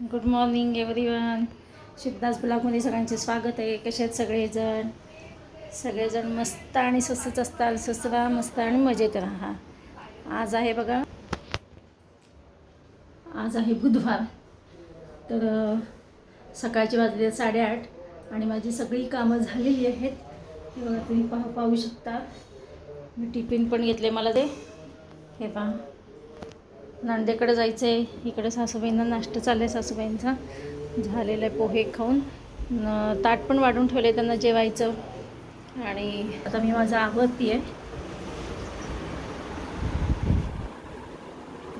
Good morning everyone. Shivdas ब्लॉगमध्ये सगळ्यांचे स्वागत आहे. कसे आहेत सगळेजण मस्त आणि स्वस्तच असतात. स्वस्त राहा, मस्त आणि मजेत राहा. आज आहे बघा, आज आहे बुधवार. तर सकाळचे वाजले 8:30 आणि माझी सगळी कामं झालेली आहेत. बघा, तुम्ही पाहू शकता. मी टिफिन पण घेतले. मला ते हे पहा, नंदेकडे जायचं आहे. इकडे सासूबाईंना नाश्ता चालला आहे. सासूबाईंचा झालेलं आहे पोहे खाऊन. ताट पण वाढून ठेवले त्यांना जेवायचं. आणि आता मी माझं आवरती आहे.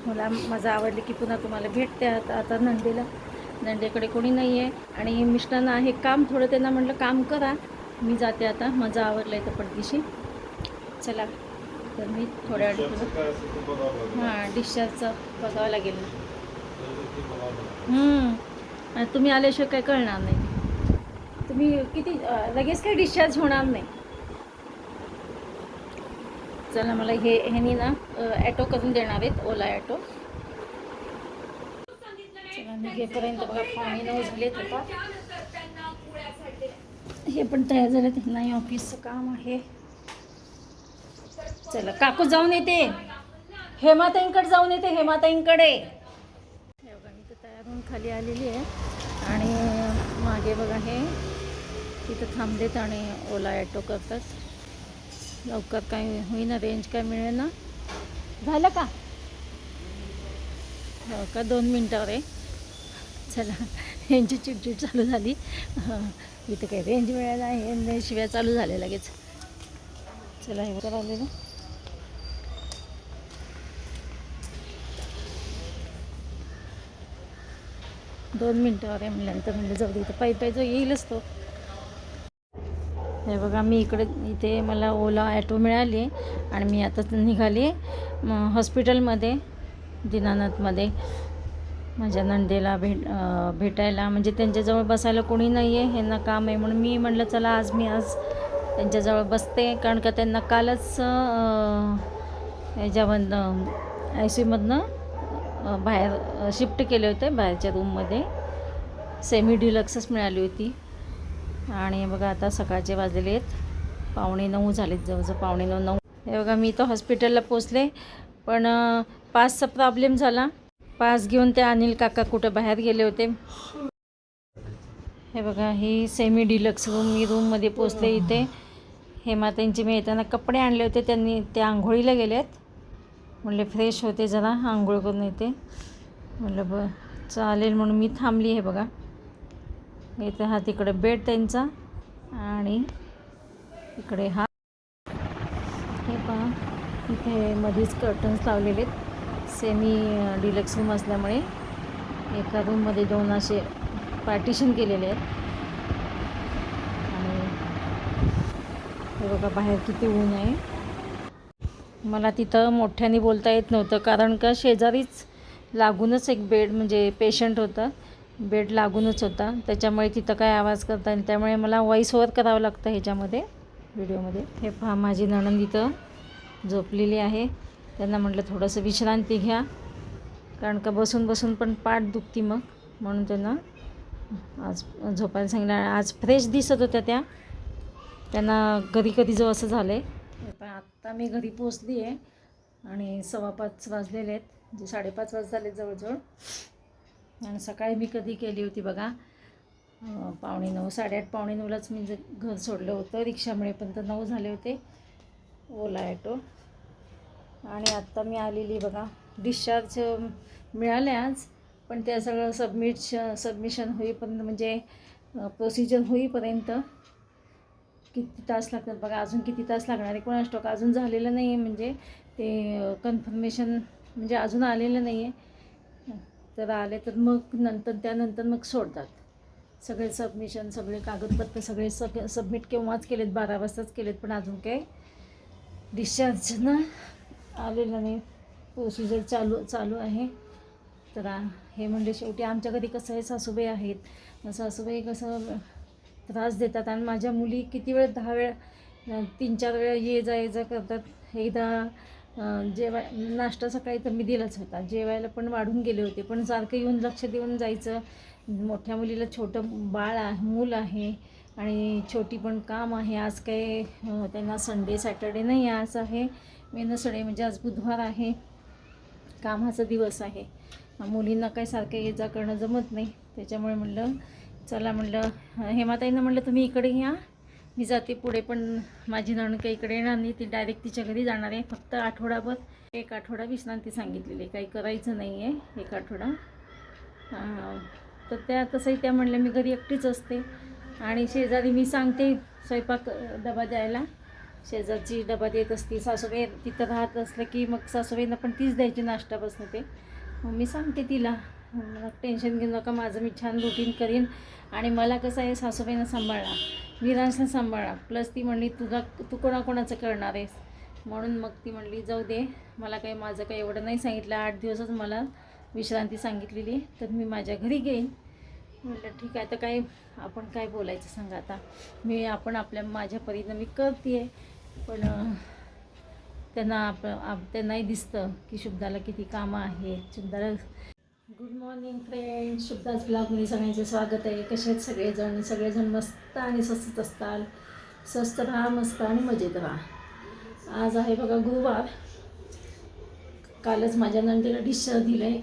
मला माझं आवडलं की पुन्हा तुम्हाला भेटते. आता नंदेकडे कोणी नाही आहे आणि मिस्टरांना आहे काम थोडं. त्यांना म्हटलं काम करा, मी जाते आता. माझं आवडलं आहे तर पडदिशी. चला, तर मी थोड्या वेळ हां डिस्चार्जचं बघावं लागेल ना. तुम्ही आल्याशिवाय काय कळणार नाही. तुम्ही किती लगेच काही डिस्चार्ज होणार नाही. चला, मला ह्यानी ना ॲटो करून देणार आहेत, ओला ॲटो. चला, निघेपर्यंत बघा 9:15 झालेत. होता हे पण तयार झाले. नाही, ऑफिसचं काम आहे. चला, काकू जाऊन येते. हेमाताईंकडे जाऊन येते. हेमाताईंकडे बघा, मी तर तयार होऊन खाली आलेली आहे. आणि मागे बघा, हे तिथं थांबलेत आणि ओला ॲटो करतात. लवकर काय होईना, रेंज काय मिळेल ना. झालं का? हो का, 2 मिनटावर आहे. चला, यांची चिडचिड चालू झाली. इथं काही रेंज मिळायला आहे, शिव्या चालू झाल्या लगेच. चला, हे बघा आले ना. 2 मिनटावर आहे म्हणल्यानंतर म्हणलं जाऊ दे, इथं पायी जो येईलच तो. हे बघा, मी इथे मला ओला ॲटो मिळाली आणि मी आता निघाली हॉस्पिटलमध्ये, दीनानाथमध्ये माझ्या नंदेला भेटायला. म्हणजे त्यांच्याजवळ बसायला कोणी नाही आहे, ह्यांना काम आहे म्हणून मी म्हटलं चला आज त्यांच्याजवळ बसते. कारण का त्यांना कालच ह्याच्यामधनं ICUमधनं बाहेर शिफ्ट केले होते, बाहेरच्या रूममध्ये. सेमी डिलक्सच मिळाली होती. आणि बघा, आता सकाळचे वाजलेले आहेत 8:45 झालेत, जवळजवळ 8:45-9. हे बघा, मी तर हॉस्पिटलला पोचले, पण पासचा प्रॉब्लेम झाला. पास घेऊन ते अनिल काका कुठं बाहेर गेले होते. हे बघा, ही सेमी डिलक्स मी रूममध्ये पोचले. इथे हेमाताईंची मी येताना कपडे आणले होते, ते आंघोळीला गेलेत. म्हणले फ्रेश होते, जरा आंघोळ करून येते. म्हणलं चालेल म्हणून मी थांबली. हे बघा, इथे हा तिकडे बेड त्यांचा आणि इकडे हा. हे पहा, इथे मध्येच कर्टन्स लावलेले आहेत. सेमी डिलक्स रूम असल्यामुळे एका रूममध्ये 2 असे पार्टिशन केलेले आहेत. आणि हे बघा, बाहेर किती ऊन आहे. मला तिथं मोठ्याने बोलता येत नव्हतं, कारण का शेजारीच लागूनच एक बेड, म्हणजे पेशंट होता, बेड लागूनच होता. त्याच्यामुळे तिथं काय आवाज करता येईल, त्यामुळे मला व्हॉईस ओव्हर करावं लागतं ह्याच्यामध्ये, व्हिडिओमध्ये. हे पहा, माझी नणंद इथं झोपलेली आहे. त्यांना म्हटलं थोडंसं विश्रांती घ्या, कारण का बसून पण पाठ दुखती मग, म्हणून त्यांना आज झोपायला सांगितलं. आज फ्रेश दिसत होत्या त्यांना कधी जो असं झालं आहे. पण आत्ता मी घरी पोचली आहे आणि 5:15 वाजलेले आहेत, म्हणजे 5:30 झाले जवळजवळ. आणि सकाळी मी कधी केली होती बघा, 9:15, 8:30, 9:15लाच मी घर सोडलं होतं रिक्षामुळे, पण तर 9 झाले होते. ओला ॲटो. आणि आत्ता मी आलेली बघा. डिस्चार्ज मिळाले आज, पण ते सगळं सबमिशन होईपर्यंत, म्हणजे प्रोसिजर होईपर्यंत किती तास लागतात बघा. अजून किती तास लागणार आहे कोणास ठाऊक. अजून झालेलं नाही आहे, म्हणजे ते कन्फर्मेशन म्हणजे अजून आलेलं नाही आहे. तर आले तर मग त्यानंतर मग सोडतात. सगळे सबमिशन, सगळे कागदपत्र सगळे सबमिट केव्हाच केलेत, 12 वाजताच केलेत, पण अजून काही डिस्चार्ज ना आलेलं नाही. प्रोसिजर चालू आहे. तर हे म्हणजे शेवटी आमच्या घरी कसं आहे, सासूबाई आहेत. सासूबाई कसं त्रास देतात आणि माझ्या मुली किती वेळ, 10 वेळा 3-4 वेळा ये जा करतात. एकदा नाश्ता सकाळी तर मी दिलाच होता, जेवायला पण वाढून गेले होते, पण सारखं येऊन लक्ष देऊन जायचं. मोठ्या मुलीला छोटं मूल आहे आणि छोटी पण काम आहे. आज काही त्यांना संडे सॅटर्डे नाही, आज आहे वेनसडे, म्हणजे आज बुधवार आहे, कामाचा दिवस आहे. मुलींना काही सारखं ये जा करणं जमत नाही. त्याच्यामुळे म्हणलं चला, म्हणलं हेमाताईंना म्हणलं तुम्ही इकडे या, मी जाते पुढे. पण माझी नणंद काही इकडे येणार नाही, ती डायरेक्ट तिच्या घरी जाणार आहे. फक्त आठवडाभर, एक आठवडा विश्रांती सांगितलेली, काही करायचं नाही आहे एक आठवडा. तर त्या तसंही त्या म्हणल्या मी घरी एकटीच असते आणि शेजारी मी सांगते स्वयंपाक डबा द्यायला, शेजारची डबा देत असते. सासूबाई तिथं राहत असलं की मग सासूबाईंना पण तीच द्यायची नाश्तापासून ते. मग मी सांगते तिला, मला टेन्शन घेऊ नका, माझं मी छान रुटीन करीन. आणि मला कसं आहे, सासूबाईंना सांभाळा, विरांशला सांभाळा, प्लस ती म्हणली तू कोणाकोणाचं करणार आहेस, म्हणून मग ती म्हणली जाऊ दे, मला काही माझं काही एवढं नाही सांगितलं, 8 दिवसच मला विश्रांती सांगितलेली, तर मी माझ्या घरी घेईन. म्हटलं ठीक आहे, तर काय आपण काय बोलायचं सांगा आता. आपण आपल्या माझ्या परीनं मी करते आहे, पण त्यांनाही दिसतं की शुभदाला किती कामं आहेत. शुभदाला गुड मॉर्निंग फ्रेंड, शुभदास ब्लॉगमध्ये सगळ्यांचे स्वागत आहे. कसे आहेत सगळेजण मस्त आणि स्वस्त असताल, स्वस्त राहा, मस्त आणि मजेत राहा. आज आहे बघा गुरुवार. कालच माझ्या नंदेला डिश दिलं आहे,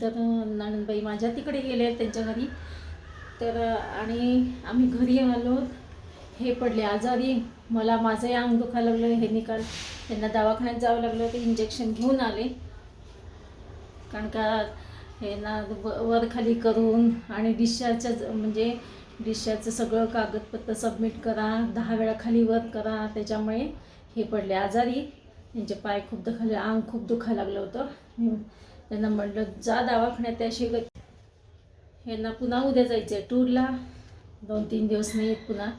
तर नणंदबाई माझ्या तिकडे गेले आहेत त्यांच्या घरी. तर आणि आम्ही घरी आलो, हे पडले आजारी. माझंही अंग दुखायला लागलं, हे निकाल त्यांना दवाखान्यात जावं लागलं, ते इंजेक्शन घेऊन आले. कारण का हे ना वर खाली करून आणि डिस्चार्जचं सगळं कागदपत्र सबमिट करा, 10 वेळा खाली वर करा, त्याच्यामुळे हे पडले आजारी. त्यांचे पाय खूप दुखायला, अंग खूप दुखायला लागलं होतं. त्यांना म्हटलं जा दवाखान्यात, त्याशिवाय ह्यांना पुन्हा उद्या जायचं आहे टूरला, 2-3 दिवस नाही आहेत पुन्हा.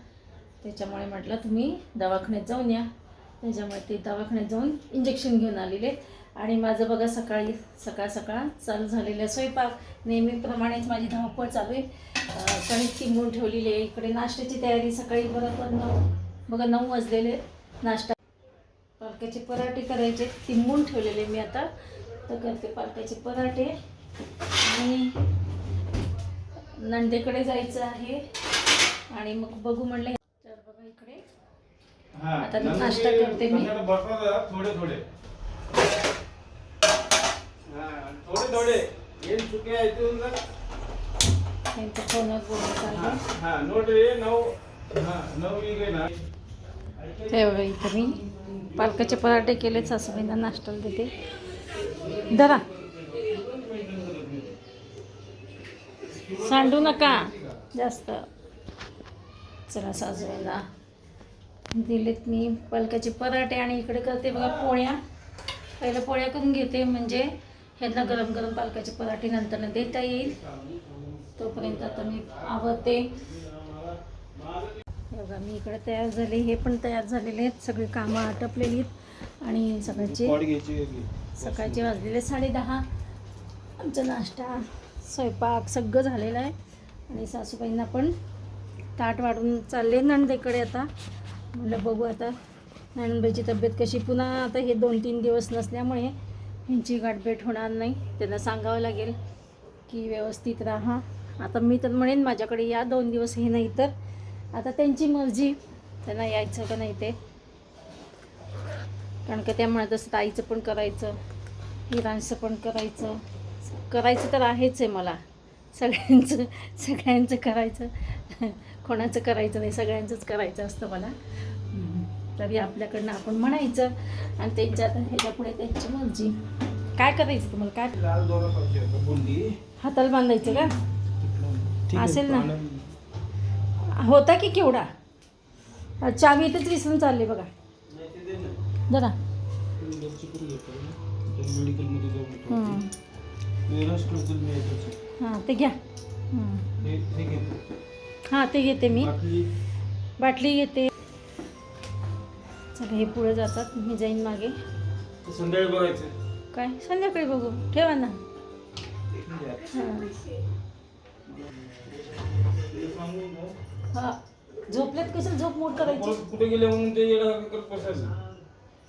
त्याच्यामुळे म्हटलं तुम्ही दवाखान्यात जाऊन या. त्याच्यामुळे ते दवाखान्यात जाऊन इंजेक्शन घेऊन आलेले. आणि माझं बघा सकाळ चालू झालेलं स्वयंपाक, नेहमीप्रमाणेच माझी धावपळ चालू आहे. कणिक तिंबून ठेवलेली आहे, इकडे नाश्त्याची तयारी. सकाळी बघा 9 वाजलेले. नाश्ता पालकाचे पराठे करायचे, तिंबून ठेवलेले मी आता, तर करते पालकाचे पराठे. आणि नंदेकडे जायचं आहे आणि मग बघू म्हणलं. तर बघा इकडे आता नाश्ता करते मी. थोडे ये चुके आहे तू ना त्यांच्या फोनवर बोलणं चाललं. हां नोट रे 9 गे ना. हे बघा इथं मी पालकाचे पराठे केले, सासूबाईंना नाश्त्याला देते. धरा, सांडू नका जास्त. चला, सासूबाईंना दिलेत मी पालकाचे पराठे आणि इकडे करते बघा पोळ्या. पहिलं पोळ्या करून घेते, म्हणजे ह्यांना गरम गरम पालकाचे पराठे नंतर देता येईल. तोपर्यंत आता मी आवरते. बघा मी इकडे तयार झाले, हे पण तयार झालेले आहेत, सगळी कामं आटपलेली आहेत. आणि सकाळचे वाजलेले 10:30. आमचा नाश्ता स्वयंपाक सगळं झालेलं आहे. आणि सासूबाईंना पण ताट वाढून चालले नणंदेकडे. आता म्हटलं बघू आता नणंदबाईची तब्येत कशी. पुन्हा आता हे 2-3 दिवस नसल्यामुळे ह्यांची गाठभेट होणार नाही. त्यांना सांगावं लागेल की व्यवस्थित राहा. आता मी तर म्हणेन माझ्याकडे या 2 दिवस, हे नाही तर आता त्यांची मर्जी, त्यांना यायचं का नाही ते. कारण का त्या म्हणत असतात आईचं पण करायचं, विरांचं पण करायचं तर आहेच आहे मला. सगळ्यांचं करायचं, कोणाचं करायचं नाही, सगळ्यांचंच करायचं असतं मला. तरी आपल्याकडनं आपण म्हणायचं आणि त्यांच्या ह्याच्यापुढे त्यांची मर्जी. काय करायचं तुम्हाला, काय हाताला बांधायचं का असेल ना. होता की केवढा, चावी इथेच विसरून चालले बघा. जरा हां ते घ्या. हां ते घेते मी, बाटली घेते. चला हे पुढे जातात, मी जाईन मागे. संध्याकाळी बघायचं काय, संध्याकाळी बघू, ठेवा ना. हां झोपलेत, कसं झोप मोड करायची. कुठे गेले म्हणून ते करत बसायचं.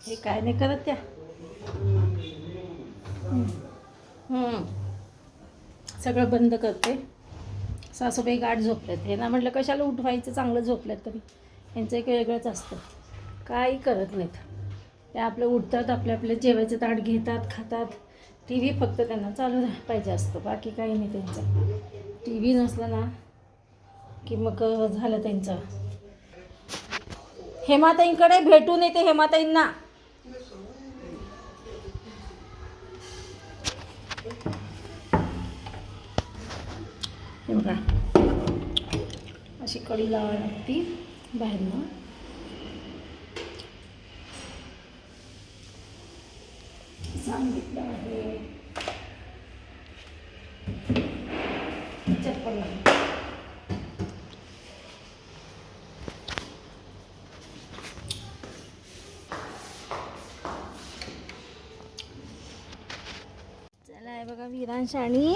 हे काय नाही करत त्या. सगळं बंद करते. सासूबाई गाठ झोपल्यात. हे ना म्हटलं कशाला उठवायचं, चांगलं झोपल्यात तरी. यांचं एक वेगळंच असतं, काही करत नाहीत ते. आपलं उठतात, आपले जेवायचं ताट घेतात, खातात. टी व्ही फक्त त्यांना चालू पाहिजे असतो, बाकी काही नाही त्यांचं. टी व्ही नसला ना की मग झालं त्यांचं. हेमाताईंकडे भेटून येते, हेमाताईंना. हे बघा, अशी कढी लावावी लागती बाहेरनं. सांगितलं आहे चप्पल लावून. चला, आहे बघा विरांश आणि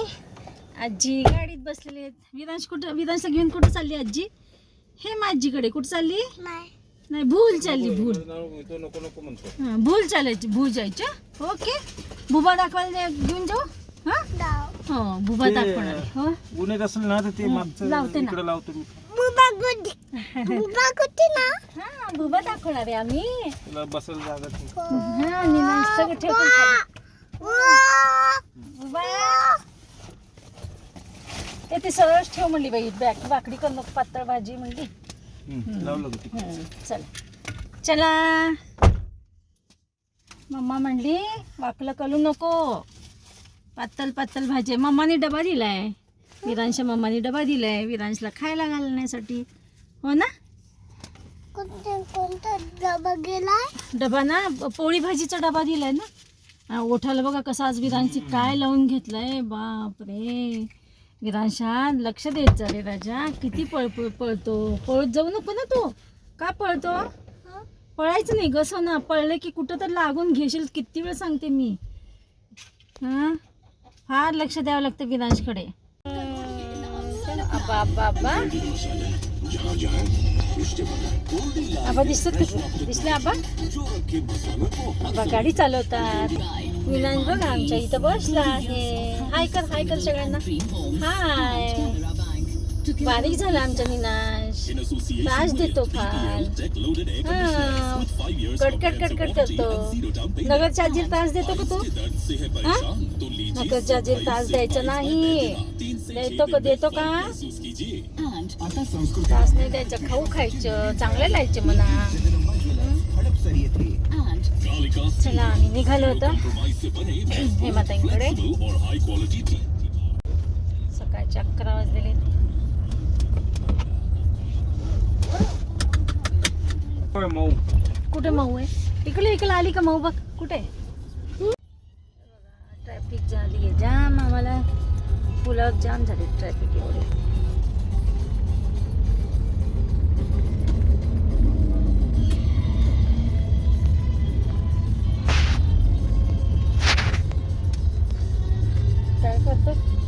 आजी गाडीत बसलेले आहेत. विरांशला घेऊन कुठं चालली आजी? हे आजीकडे कुठं चालली? नाही, भूल चालली, भूल. नको नको म्हणतो. हां, भूल चालायची, भूल जायचं. ओके, बुबा दाखवायला घेऊन जाऊ. हां, हो, बुबा दाखवणार आहे. हो, उन्हात असेल ना तर ते मागचं लावते ना. इकडे लावतो मी. हां, बुबा दाखवणार आहे आम्ही. तुला बसल जागा ते. हां, निनांश सगळं ठेवतो खाली. बुबा ते सरळच ठेव म्हणली बाई. बाकडी कर नको, पातळ भाजी म्हणली. लावलं का ते? चला, मम्मा म्हणली वाकलं कलू नको, पातळ पातळ भाजी. मम्माने डबा दिलाय, विरांशच्या मम्माने डबा दिलाय विरांशला खायला घालण्यासाठी. हो ना? कोणता डबा गेलाय? डबा ना, पोळी भाजीचा डबा दिलाय ना. ओठाला बघा कसा आज विरांशी काय लावून घेतलाय. बापरे, विरांशा लक्ष देत जा रे राजा. किती पळतो. पळत जाऊ नको ना तू. का पळतो? पळायचं नाही गं ना. पळलं की कुठं तर लागून घेशील. किती वेळ सांगते मी. हां, फार लक्ष द्यावं लागतं विरांशकडे. आबा दिसतात का? दिसले आबा? आबा गाडी चालवतात. विरांश बघा आमच्या इथं बसला आहे. हाय कर, हाय कर सगळ्यांना. हाय, बारीक झाला आमचा निनाश. त्रास देतो फार. हा, कडकड कडकड करतो. नगरच्या आजीला त्रास देतो का तू? हा, नगरच्या आजीला त्रास द्यायचा नाही. देतो का? त्रास नाही द्यायचा. खाऊ खायचं, चांगलं लायचं म्हणा. चला, आम्ही निघालो होतो हेमाताईंकडे. सकाळचे 11 वाजलेले. मऊ कुठे मऊ आहे? इकडे आली का मऊ? बघ कुठे. ट्रॅफिक झाली आहे जाम. आम्हाला पुलावर जाम झाले ट्रॅफिक एवढे.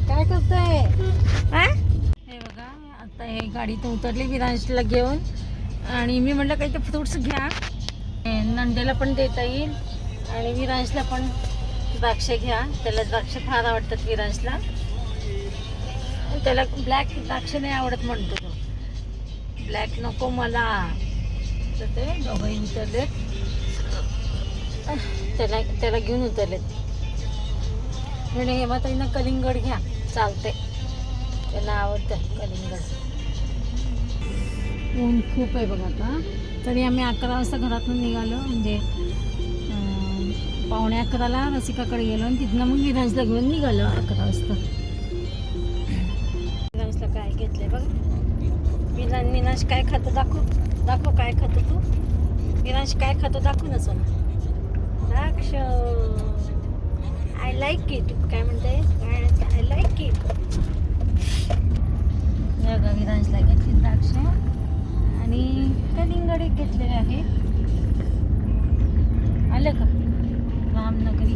काय करतोय? हे बघा, आता हे गाडीतून उतरली विरांशला घेऊन. आणि मी म्हटलं काही ते फ्रूट्स घ्या, नंदेला पण देता येईल आणि विरांशला पण द्राक्ष घ्या. त्याला द्राक्ष फार आवडतात विरांशला. त्याला ब्लॅक द्राक्ष नाही आवडत म्हणतो तो. ब्लॅक नको मला. तर ते दोघंही उतरलेत. त्याला घेऊन उतरलेत. म्हणे हेमाताईंना कलिंगड घ्या, चालते, त्यांना आवडतं कलिंगड. ऊन खूप आहे बघा आता. तरी आम्ही 11 वाजता घरातून निघालो. म्हणजे 11:45 रसिकाकडे गेलो आणि तिथनं मग विरांशला घेऊन निघालो 11 वाजता. विरांशला काय घेतलंय बघा. विरांश काय खातो दाखव काय खातो तू. विरांश काय खातो दाखव ना सोना. द्राक्ष. I like it. काय म्हणते? I like it. विरांशला घेतली द्राक्ष आणि कलिंगड एक घेतलेले आहे. आलं का? रामनगरी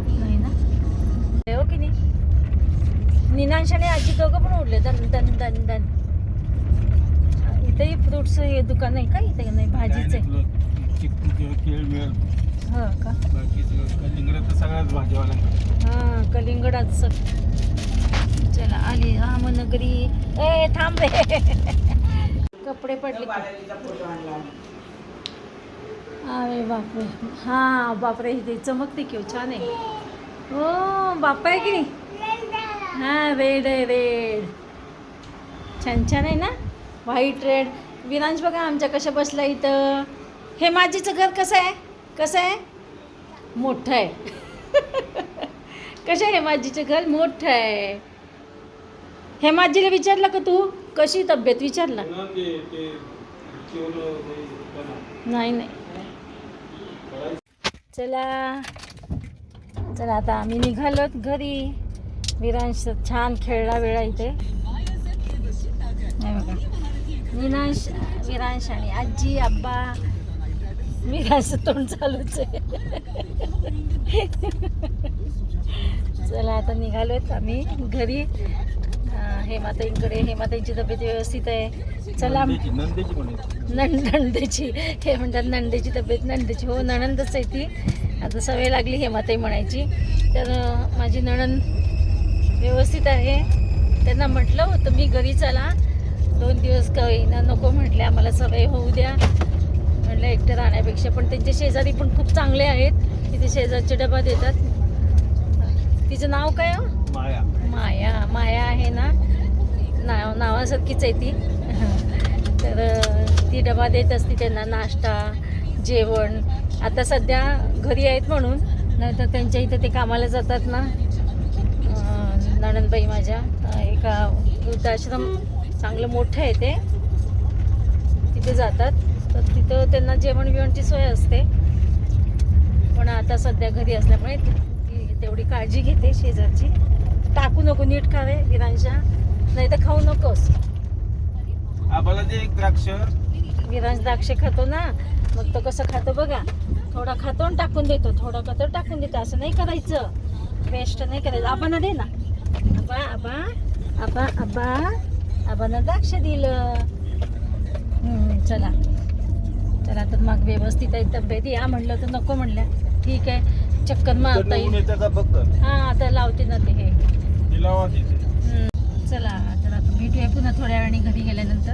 नाही ना? हो की नाही? निनांश आणि आजी दोघं पण उडले. दन दन दन दन. इथेही फ्रूट्स हे दुकान आहे का? इथे नाही, भाजीचं आहे. हो का? बाकीचं कलिंगड तर सगळ्याच भाजीवाल्यांकडे. हां कलिंगडाच. चला आली रामनगरी. ए थांब रे. कपडे पडले. अरे बापरे. हां बापरे इथे चमकते की हो, छान आहे. हो बाप्पा आहे की नाही. हां रेड आहे रेड. छान छान आहे ना व्हाईट रेड. विरांश बघा आमच्या कशा बसला इथं. हे माझीचं घर कसं आहे कसं आहे. मोठं आहे. कसं आहे माझीचं घर. मोठं आहे. हे माझीला विचारलं का तू कशी तब्येत विचारलं. पुन्हा ते चिवलं ते बनव. नाही नाही. चला चला आता आम्ही निघालोत घरी. विरांश छान खेळला वेळा इथे. नाही बघा विरांश आणि आजी आब्बा. विरांशचं तोंड चालूच आहे. चला आता निघालोत आम्ही घरी. हेमाताईंकडे. हेमाताईंची तब्येत व्यवस्थित आहे. चला नंदेची म्हणे. नंदेची. हे म्हणतात नंदेची तब्येत. नंदेची हो नणंदच आहे ती. आता सवय लागली हेमाताई म्हणायची. तर माझी नणंद व्यवस्थित आहे. त्यांना म्हटलं होतं मी घरी चला 2 दिवस काही ना नको म्हटले आम्हाला सवय होऊ द्या म्हटलं एकटं राहण्यापेक्षा. पण त्यांचे शेजारी पण खूप चांगले आहेत. तिथे शेजारचे डबा देतात. तिचं नाव काय हो. माया. माया. माया आहे ना नावासारखीच आहे ती. तर ती डबा देत असते त्यांना नाश्ता जेवण. आता सध्या घरी आहेत म्हणून. नाहीतर त्यांच्या इथं ते कामाला जातात ना नणंदबाई माझ्या. एका वृद्धाश्रम चांगलं मोठं आहे ते. तिथे जातात. तर तिथं त्यांना जेवण बिवणची सोय असते. पण आता सध्या घरी असल्यामुळे ती तेवढी काळजी घेते शेजारची. टाकू नको नीट खा रे विरांशा नाही तर खाऊ नकोस. आम्हाला ते एक द्राक्ष. विरांश द्राक्ष खातो ना मग तो कसं खातो बघा. थोडा खातो आणि टाकून देतो. थोडा खातो टाकून देतो. असं नाही करायचं. वेस्ट नाही करायचं. आबांना दे ना. आबा आबा आबा आबा आबांना द्राक्ष दिलं. चला चला तर मग व्यवस्थित आहे तब्येत. या म्हणलं तर नको म्हणल्या. ठीक आहे चक्कर मारता येईल. हां आता लावते ना ते हे. तिला चला तर आता भेटूया पुन्हा थोड्या वेळाने घरी गेल्यानंतर.